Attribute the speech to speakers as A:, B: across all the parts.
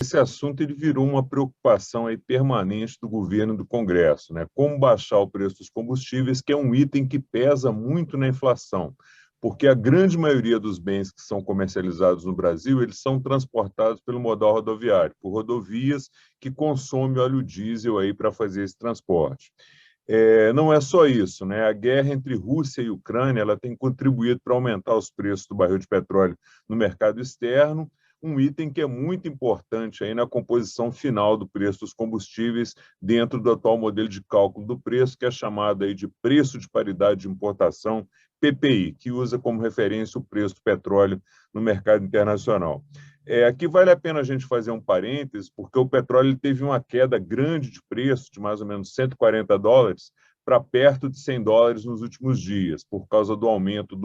A: esse assunto ele virou uma preocupação aí permanente do governo e do Congresso, né? Como baixar o preço dos combustíveis, que é um item que pesa muito na inflação, porque a grande maioria dos bens que são comercializados no Brasil, eles são transportados pelo modal rodoviário, por rodovias que consomem óleo diesel aí para fazer esse transporte. Não é só isso, né? A guerra entre Rússia e Ucrânia ela tem contribuído para aumentar os preços do barril de petróleo no mercado externo, um item que é muito importante aí na composição final do preço dos combustíveis dentro do atual modelo de cálculo do preço, que é chamado aí de preço de paridade de importação, PPI, que usa como referência o preço do petróleo no mercado internacional. Aqui vale a pena a gente fazer um parênteses, porque o petróleo teve uma queda grande de preço, de mais ou menos $140, para perto de $100 nos últimos dias, por causa do aumento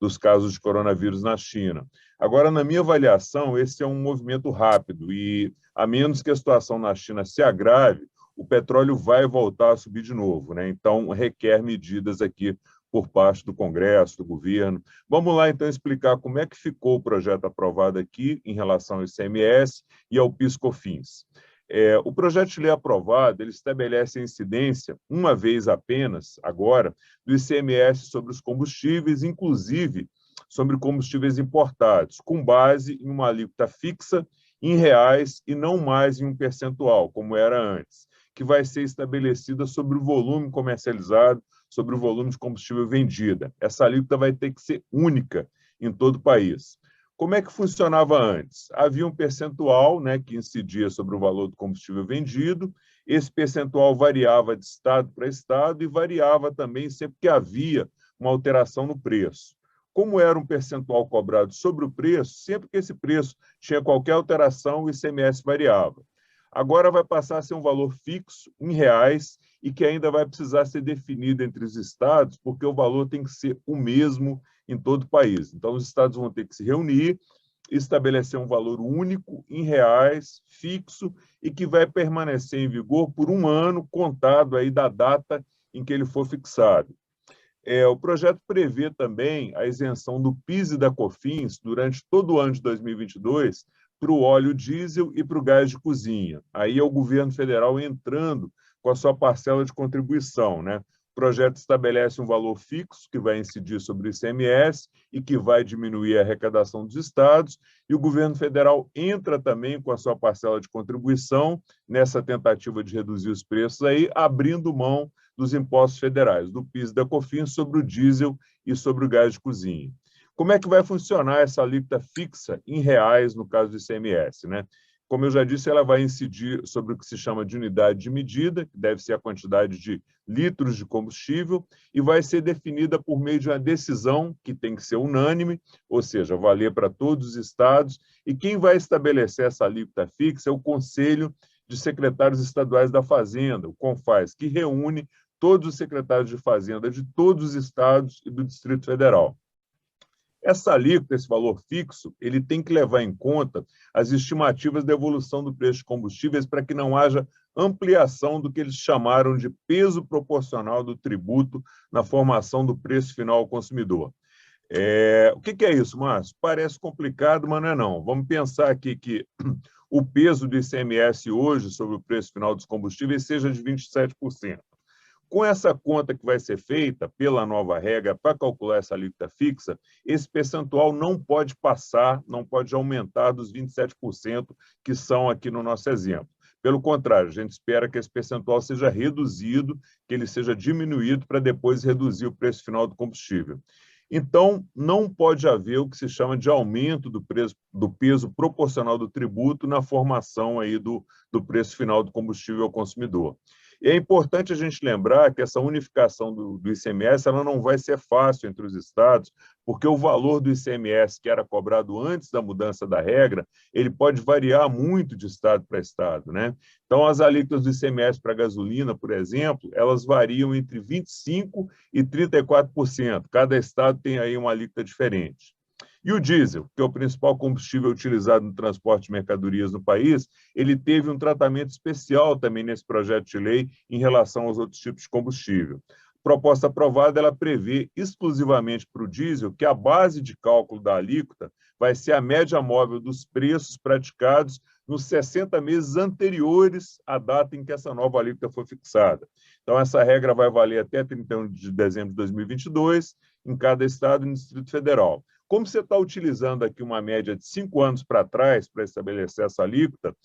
A: dos casos de coronavírus na China. Agora, na minha avaliação, esse é um movimento rápido e, a menos que a situação na China se agrave, o petróleo vai voltar a subir de novo, né? Então, requer medidas aqui por parte do Congresso, do governo. Vamos lá, então, explicar como é que ficou o projeto aprovado aqui em relação ao ICMS e ao PIS/COFINS. O projeto de lei aprovado, ele estabelece a incidência, uma vez apenas, agora, do ICMS sobre os combustíveis, inclusive sobre combustíveis importados, com base em uma alíquota fixa em reais e não mais em um percentual, como era antes, que vai ser estabelecida sobre o volume comercializado, sobre o volume de combustível vendida. Essa alíquota vai ter que ser única em todo o país. Como é que funcionava antes? Havia um percentual, né, que incidia sobre o valor do combustível vendido, esse percentual variava de estado para estado e variava também sempre que havia uma alteração no preço. Como era um percentual cobrado sobre o preço, sempre que esse preço tinha qualquer alteração, o ICMS variava. Agora vai passar a ser um valor fixo, em reais, e que ainda vai precisar ser definido entre os estados, porque o valor tem que ser o mesmo em todo o país. Então, os estados vão ter que se reunir, estabelecer um valor único, em reais, fixo, e que vai permanecer em vigor por um ano, contado aí da data em que ele for fixado. O projeto prevê também a isenção do PIS e da COFINS durante todo o ano de 2022 para o óleo diesel e para o gás de cozinha. Aí é o governo federal entrando com a sua parcela de contribuição, né? O projeto estabelece um valor fixo que vai incidir sobre o ICMS e que vai diminuir a arrecadação dos estados, e o governo federal entra também com a sua parcela de contribuição nessa tentativa de reduzir os preços aí, abrindo mão dos impostos federais, do PIS e da COFINS sobre o diesel e sobre o gás de cozinha. Como é que vai funcionar essa alíquota fixa em reais no caso do ICMS, né? Como eu já disse, ela vai incidir sobre o que se chama de unidade de medida, que deve ser a quantidade de litros de combustível, e vai ser definida por meio de uma decisão que tem que ser unânime, ou seja, valer para todos os estados, e quem vai estabelecer essa alíquota fixa é o Conselho de Secretários Estaduais da Fazenda, o CONFAZ, que reúne todos os secretários de Fazenda de todos os estados e do Distrito Federal. Essa alíquota, esse valor fixo, ele tem que levar em conta as estimativas da evolução do preço de combustíveis para que não haja ampliação do que eles chamaram de peso proporcional do tributo na formação do preço final ao consumidor. O que é isso, Márcio? Parece complicado, mas não é não. Vamos pensar aqui que o peso do ICMS hoje sobre o preço final dos combustíveis seja de 27%. Com essa conta que vai ser feita pela nova regra para calcular essa alíquota fixa, esse percentual não pode passar, não pode aumentar dos 27% que são aqui no nosso exemplo. Pelo contrário, a gente espera que esse percentual seja reduzido, que ele seja diminuído para depois reduzir o preço final do combustível. Então, não pode haver o que se chama de aumento do peso proporcional do tributo na formação aí do preço final do combustível ao consumidor. E é importante a gente lembrar que essa unificação do ICMS ela não vai ser fácil entre os estados, porque o valor do ICMS que era cobrado antes da mudança da regra, ele pode variar muito de estado para estado, né? Então, as alíquotas do ICMS para gasolina, por exemplo, elas variam entre 25% e 34%. Cada estado tem aí uma alíquota diferente. E o diesel, que é o principal combustível utilizado no transporte de mercadorias no país, ele teve um tratamento especial também nesse projeto de lei em relação aos outros tipos de combustível. A proposta aprovada, ela prevê exclusivamente para o diesel que a base de cálculo da alíquota vai ser a média móvel dos preços praticados nos 60 meses anteriores à data em que essa nova alíquota foi fixada. Então, essa regra vai valer até 31 de dezembro de 2022 em cada estado e no Distrito Federal. Como você está utilizando aqui uma média de 5 anos para trás para estabelecer essa alíquota,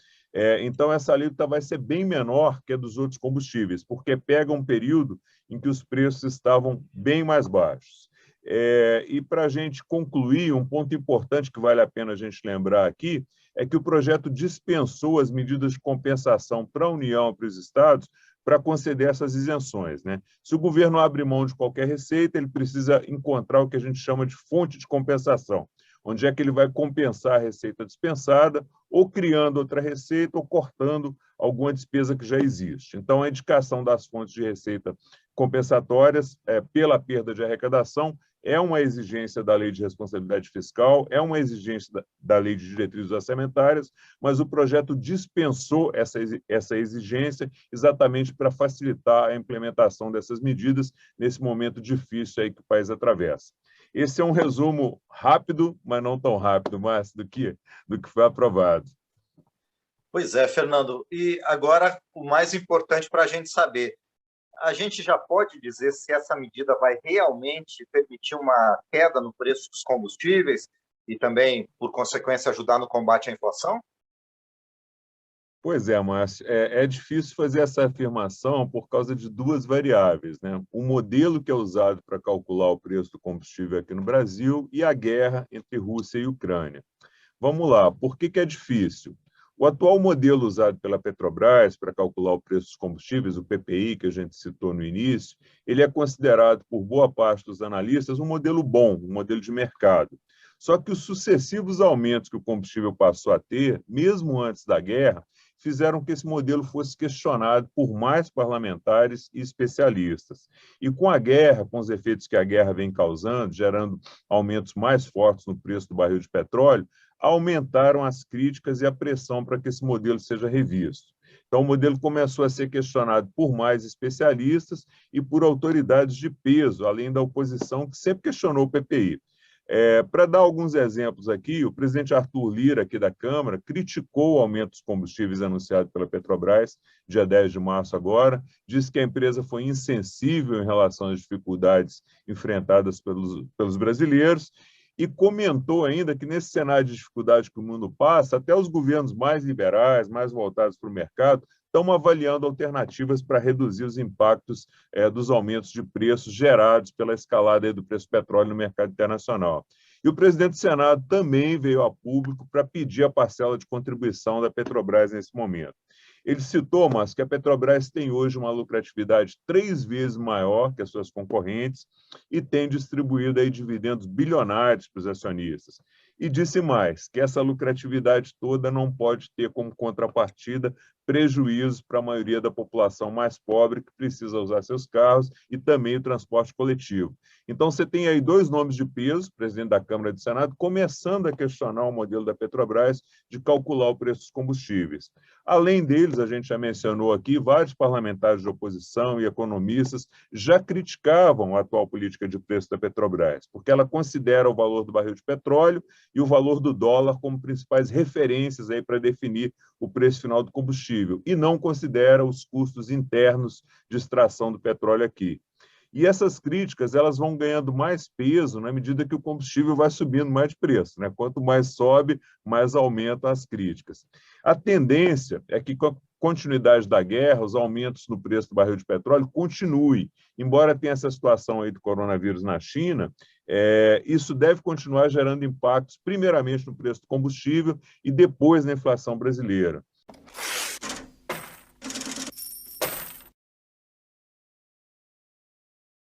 A: então essa alíquota vai ser bem menor que a dos outros combustíveis, porque pega um período em que os preços estavam bem mais baixos. E para a gente concluir, um ponto importante que vale a pena a gente lembrar aqui é que o projeto dispensou as medidas de compensação para a União e para os estados para conceder essas isenções, né? Se o governo abre mão de qualquer receita, ele precisa encontrar o que a gente chama de fonte de compensação, onde é que ele vai compensar a receita dispensada, ou criando outra receita, ou cortando alguma despesa que já existe. Então, a indicação das fontes de receita compensatórias pela perda de arrecadação é uma exigência da Lei de Responsabilidade Fiscal, é uma exigência da Lei de Diretrizes Orçamentárias, mas o projeto dispensou essa exigência exatamente para facilitar a implementação dessas medidas nesse momento difícil aí que o país atravessa. Esse é um resumo rápido, mas não tão rápido, Márcio, do que foi aprovado.
B: Pois é, Fernando. E agora, o mais importante para a gente saber, a gente já pode dizer se essa medida vai realmente permitir uma queda no preço dos combustíveis e também, por consequência, ajudar no combate à inflação?
A: Pois é, Márcio, é difícil fazer essa afirmação por causa de duas variáveis, né? O modelo que é usado para calcular o preço do combustível aqui no Brasil e a guerra entre Rússia e Ucrânia. Vamos lá, por que é difícil? O atual modelo usado pela Petrobras para calcular o preço dos combustíveis, o PPI, que a gente citou no início, ele é considerado por boa parte dos analistas um modelo bom, um modelo de mercado. Só que os sucessivos aumentos que o combustível passou a ter, mesmo antes da guerra, fizeram que esse modelo fosse questionado por mais parlamentares e especialistas. E com a guerra, com os efeitos que a guerra vem causando, gerando aumentos mais fortes no preço do barril de petróleo, aumentaram as críticas e a pressão para que esse modelo seja revisto. Então, o modelo começou a ser questionado por mais especialistas e por autoridades de peso, além da oposição, que sempre questionou o PPI. Para dar alguns exemplos aqui, o presidente Arthur Lira, aqui da Câmara, criticou o aumento dos combustíveis anunciado pela Petrobras, dia 10 de março agora, disse que a empresa foi insensível em relação às dificuldades enfrentadas pelos brasileiros e comentou ainda que, nesse cenário de dificuldade que o mundo passa, até os governos mais liberais, mais voltados para o mercado, estão avaliando alternativas para reduzir os impactos dos aumentos de preços gerados pela escalada do preço do petróleo no mercado internacional. E o presidente do Senado também veio a público para pedir a parcela de contribuição da Petrobras nesse momento. Ele citou, mas que a Petrobras tem hoje uma lucratividade 3 vezes maior que as suas concorrentes e tem distribuído aí dividendos bilionários para os acionistas. E disse mais, que essa lucratividade toda não pode ter como contrapartida prejuízos para a maioria da população mais pobre que precisa usar seus carros e também o transporte coletivo. Então, você tem aí dois nomes de peso, presidente da Câmara e do Senado, começando a questionar o modelo da Petrobras de calcular o preço dos combustíveis. Além deles, a gente já mencionou aqui, vários parlamentares de oposição e economistas já criticavam a atual política de preço da Petrobras, porque ela considera o valor do barril de petróleo e o valor do dólar como principais referências aí para definir o preço final do combustível, e não considera os custos internos de extração do petróleo aqui. E essas críticas elas vão ganhando mais peso na medida que o combustível vai subindo mais de preço, né? Quanto mais sobe, mais aumentam as críticas. A tendência é que, com a continuidade da guerra, os aumentos no preço do barril de petróleo continuem. Embora tenha essa situação aí do coronavírus na China, isso deve continuar gerando impactos, primeiramente no preço do combustível e depois na inflação brasileira.